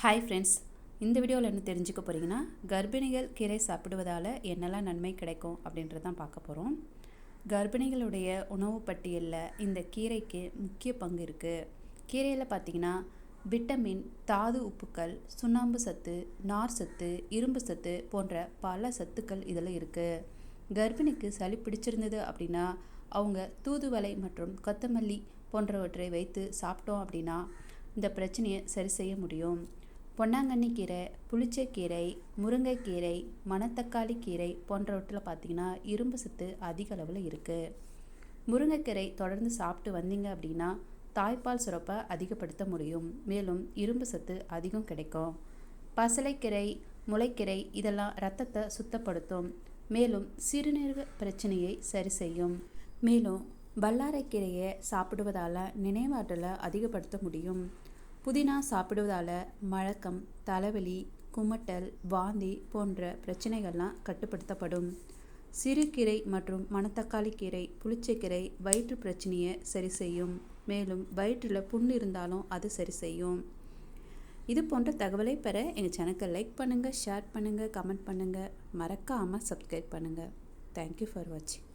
Hi friends, இந்த வீடியோவில் என்ன தெரிஞ்சுக்க போகிறீங்கன்னா, கர்ப்பிணிகள் கீரை சாப்பிடுவதால் என்னெல்லாம் நன்மை கிடைக்கும் அப்படின்றது தான் பார்க்க போகிறோம். கர்ப்பிணிகளுடைய உணவு பட்டியலில் இந்த கீரைக்கு முக்கிய பங்கு இருக்குது. கீரையில் பார்த்திங்கன்னா விட்டமின், தாது உப்புக்கள், சுண்ணாம்பு சத்து, நார் சத்து, இரும்பு சத்து போன்ற பல சத்துக்கள் இதில் இருக்குது. கர்ப்பிணிக்கு சளி பிடிச்சிருந்தது அப்படின்னா அவங்க தூதுவளை மற்றும் கொத்தமல்லி போன்றவற்றை வைத்து சாப்பிட்டோம் அப்படின்னா இந்த பிரச்சனையை சரி செய்ய முடியும். பொன்னாங்கண்ணி கீரை, புளிச்சக்கீரை, முருங்கைக்கீரை, மணத்தக்காளி கீரை போன்றவற்றில் பார்த்திங்கன்னா இரும்பு சத்து அதிக அளவில் இருக்குது. முருங்கைக்கீரை தொடர்ந்து சாப்பிட்டு வந்தீங்க அப்படின்னா தாய்ப்பால் சுரப்பை அதிகப்படுத்த முடியும். மேலும் இரும்பு சத்து அதிகம் கிடைக்கும். பசலைக்கீரை, முளைக்கீரை இதெல்லாம் இரத்தத்தை சுத்தப்படுத்தும். மேலும் சிறுநீரக பிரச்சனையை சரி செய்யும். மேலும் வல்லாரைக்கீரையை சாப்பிடுவதால் நினைவாற்றலை அதிகப்படுத்த முடியும். புதினா சாப்பிடுவதால் மழக்கம், தலைவலி, குமட்டல், வாந்தி போன்ற பிரச்சனைகள்லாம் கட்டுப்படுத்தப்படும். சிறுகீரை மற்றும் மணத்தக்காளி கீரை, புளிச்சக்கீரை வயிற்று பிரச்சனையை சரி செய்யும். மேலும் வயிற்றில் புண்ணு இருந்தாலும் அது சரி செய்யும். இது போன்ற தகவலை பெற எங்கள் சேனலுக்கு லைக் பண்ணுங்கள், ஷேர் பண்ணுங்கள், கமெண்ட் பண்ணுங்கள், மறக்காமல் சப்ஸ்கிரைப் பண்ணுங்கள். தேங்க்யூ ஃபார் வாட்சிங்.